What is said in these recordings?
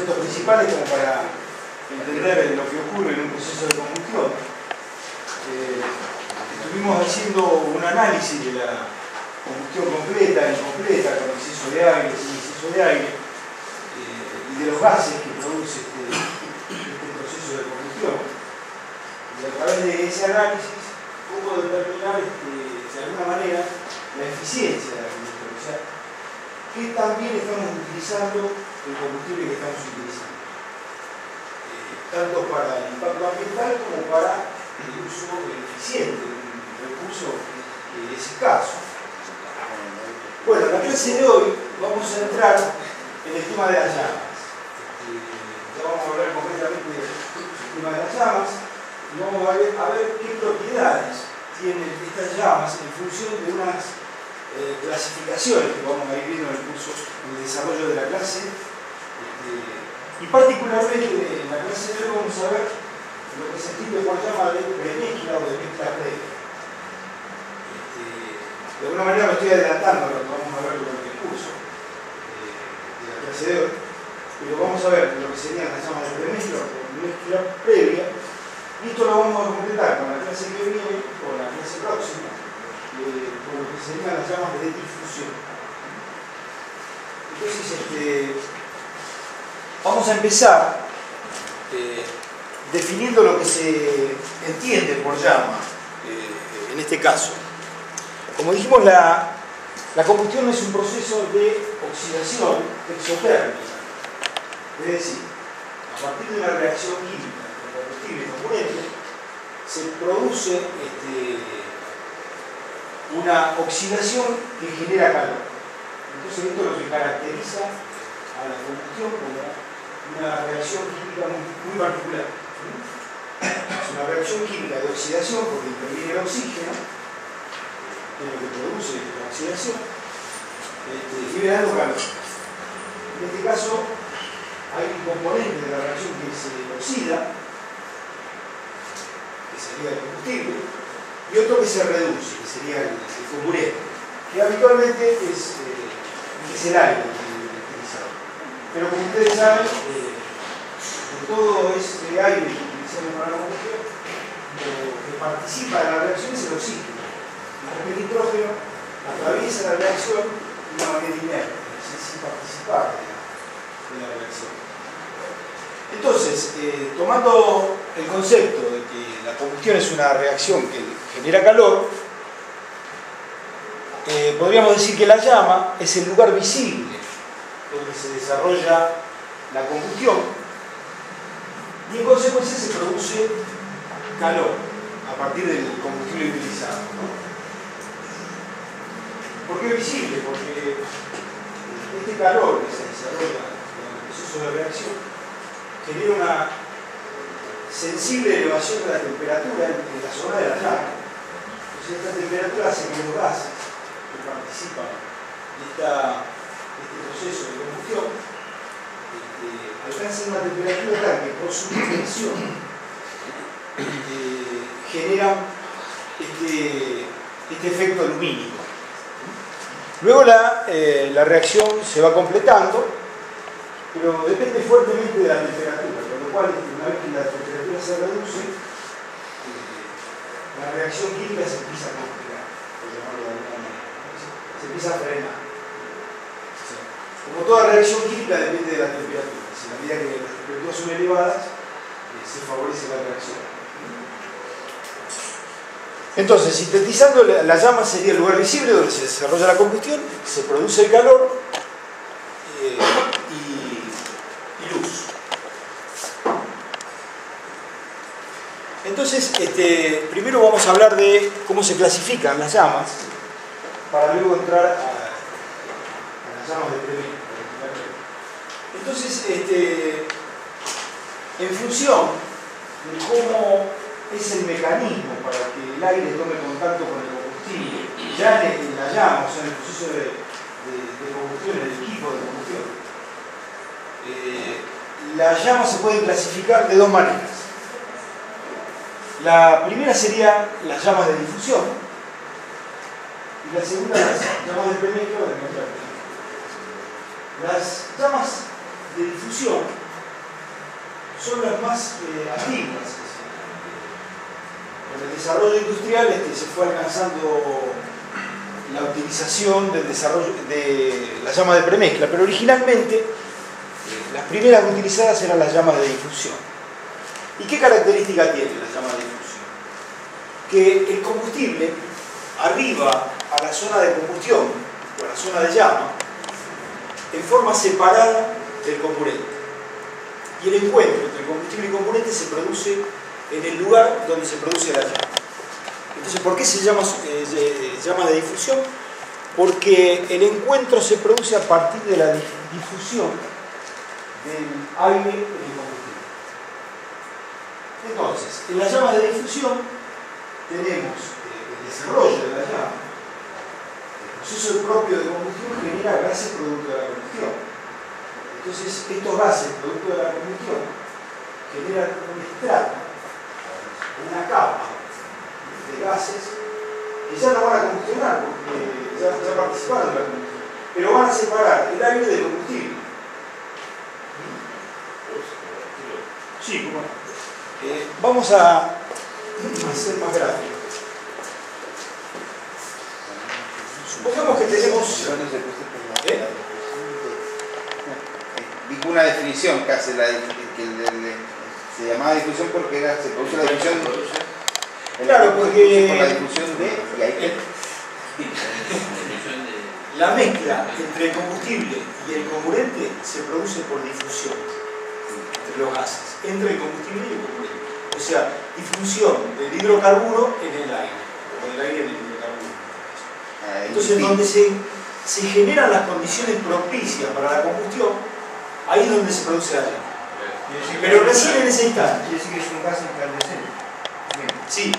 Los principales como para entender lo que ocurre en un proceso de combustión. Estuvimos haciendo un análisis de la combustión completa, incompleta, con exceso de aire, sin exceso de aire, y de los gases que produce este proceso de combustión. Y a través de ese análisis pudo determinar de alguna manera la eficiencia de la combustión, o sea, qué tan bien estamos utilizando el combustible que estamos utilizando, tanto para el impacto ambiental como para el uso eficiente de un recurso que es escaso. Bueno, en la clase de hoy vamos a entrar en el tema de las llamas. Ya vamos a hablar concretamente del tema de las llamas y vamos a ver qué propiedades tienen estas llamas en función de unas clasificaciones que vamos a ir viendo en el curso, en el desarrollo de la clase. Y particularmente en la clase de hoy vamos a ver lo que se entiende por llama de premezcla o de mezcla previa. De alguna manera me estoy adelantando a lo que vamos a ver durante el curso de la clase de hoy, pero vamos a ver lo que serían las llamas de premezcla o mezcla previa, y esto lo vamos a completar con la clase que viene, con la clase próxima, con lo que serían las llamas de difusión. Entonces, vamos a empezar definiendo lo que se entiende por llama en este caso. Como dijimos, la combustión es un proceso de oxidación exotérmica, es decir, a partir de una reacción química con combustible y componente se produce una oxidación que genera calor. Entonces esto es lo que caracteriza a la combustión como una reacción química muy particular. Es una reacción química de oxidación porque interviene el oxígeno, que es lo que produce la oxidación, liberando calor. En este caso hay un componente de la reacción que se oxida, que sería el combustible, y otro que se reduce, que sería el comburente, que habitualmente es el aire utilizado. Pero como ustedes saben, todo ese aire que utilizamos para la combustión, lo que participa de la reacción es el oxígeno. El nitrógeno atraviesa la reacción de una manera inerte, sin participar de la reacción. Entonces, tomando el concepto de que la combustión es una reacción que genera calor, podríamos decir que la llama es el lugar visible donde se desarrolla la combustión y en consecuencia se produce calor a partir del combustible utilizado, ¿no? ¿Por qué visible? Porque este calor que se desarrolla en el proceso de reacción genera una sensible elevación de la temperatura en la zona de la llama. Entonces esta temperatura hace que los gases que participan de este proceso de combustión alcancen una temperatura tal que por su dimensión generan este efecto lumínico. Luego la reacción se va completando, pero depende fuertemente de la temperatura, con lo cual una vez que la temperatura se reduce, la reacción química se empieza a complicar, por llamarlo de alguna manera. Se empieza a frenar. Como toda reacción química depende de la temperatura. Si a medida que las temperaturas son elevadas, se favorece la reacción. Entonces, sintetizando, la llama sería el lugar visible donde se desarrolla la combustión, se produce el calor y luz. Entonces, primero vamos a hablar de cómo se clasifican las llamas, para luego entrar a las llamas de previo. Entonces, en función de cómo es el mecanismo para que el aire tome contacto con el combustible, ya en la llama, o sea, en el proceso de combustión, en el equipo de combustión, las llamas se pueden clasificar de dos maneras. La primera sería las llamas de difusión y la segunda las llamas de premezcla o de mezcla previa. Las llamas de difusión son las más antiguas. Con el desarrollo industrial se fue alcanzando la utilización del desarrollo de la llama de premezcla, pero originalmente las primeras utilizadas eran las llamas de difusión. ¿Y qué característica tiene la llama de difusión? Que el combustible arriba a la zona de combustión o a la zona de llama en forma separada del comburente. Y el encuentro entre el combustible y comburente se produce en el lugar donde se produce la llama. Entonces, ¿por qué se llama llama de difusión? Porque el encuentro se produce a partir de la difusión del aire en el combustible. Entonces, en la llama de difusión tenemos el desarrollo de la llama. El proceso propio de combustión genera gases producto de la combustión. Entonces, estos gases producto de la combustión generan un estrato, una capa de gases que ya no van a combustionar porque ya participaron de la combustión, pero van a separar el aire del combustible. Sí, ¿cómo no? Vamos a hacer más gráfico. Supongamos que tenemos... Una definición que hace se llamaba difusión porque se produce la difusión. Claro, porque por la difusión de y ahí la mezcla entre el combustible y el comburente se produce por difusión entre los gases, entre el combustible y el comburente. O sea, difusión del hidrocarburo en el aire, o del aire en el hidrocarburo. Entonces, donde se generan las condiciones propicias para la combustión, ahí es donde se produce la llama. Pero recién en ese instante. Quiere decir que es un gas incandescente. Sí,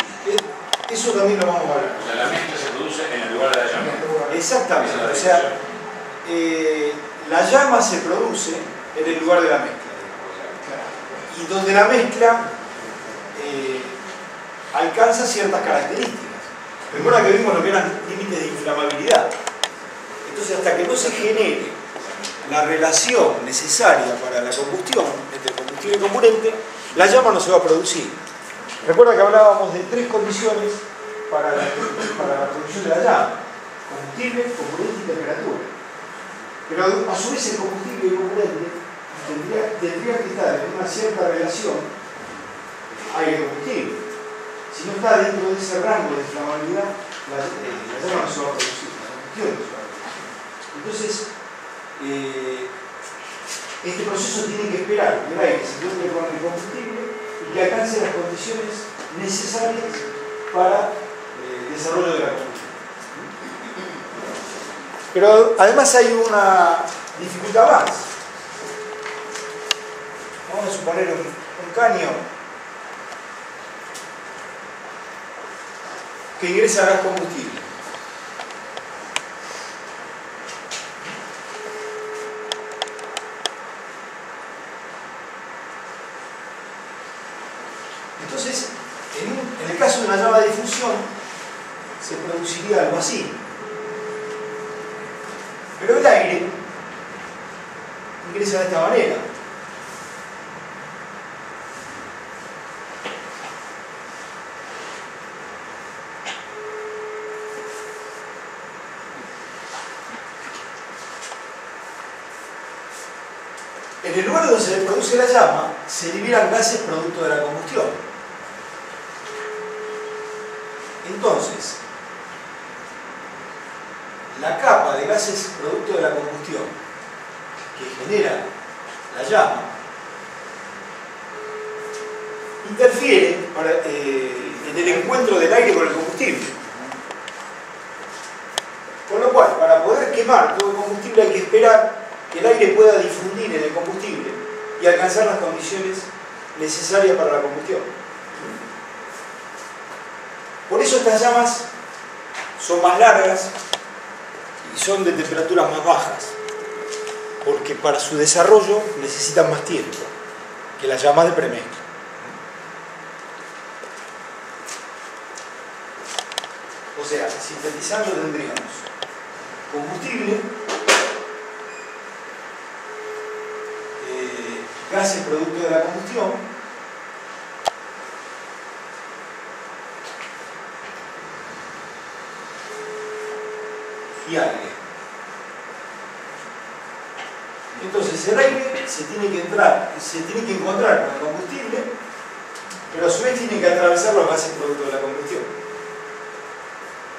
eso también lo vamos a hablar. O sea, la mezcla se produce en el lugar de la llama. Exactamente. O sea, la llama se produce en el lugar de la mezcla. Y donde la mezcla alcanza ciertas características. Recuerda que vimos lo que eran límites de inflamabilidad. Entonces, hasta que no se genere la relación necesaria para la combustión entre combustible y comburente, la llama no se va a producir. Recuerda que hablábamos de tres condiciones para la producción de la llama: combustible, comburente y temperatura. Pero a su vez el combustible y el comburente tendría que estar en una cierta relación aire-combustible. Si no está dentro de ese rango de inflamabilidad, la llama no se va a producir, la combustión no se va a producir. Entonces, este proceso tiene que esperar que el aire se encuentre con el combustible y que alcance las condiciones necesarias para el desarrollo de la combustión. Pero además hay una dificultad más. Vamos a suponer un caño que ingresa gas combustible. Entonces, en el caso de una llama de difusión, se produciría algo así. Pero el aire ingresa de esta manera. En el lugar donde se produce la llama, se liberan gases producto de la combustión. Entonces, la capa de gases producto de la combustión que genera la llama interfiere en el encuentro del aire con el combustible. Con lo cual, para poder quemar todo el combustible hay que esperar que el aire pueda difundir en el combustible y alcanzar las condiciones necesarias para la combustión. Por eso estas llamas son más largas y son de temperaturas más bajas, porque para su desarrollo necesitan más tiempo que las llamas de premezcla. O sea, sintetizando tendríamos combustible, gases producto de la combustión y aire. Entonces el aire se tiene que encontrar con el combustible, pero a su vez tiene que atravesar los gases producto de la combustión.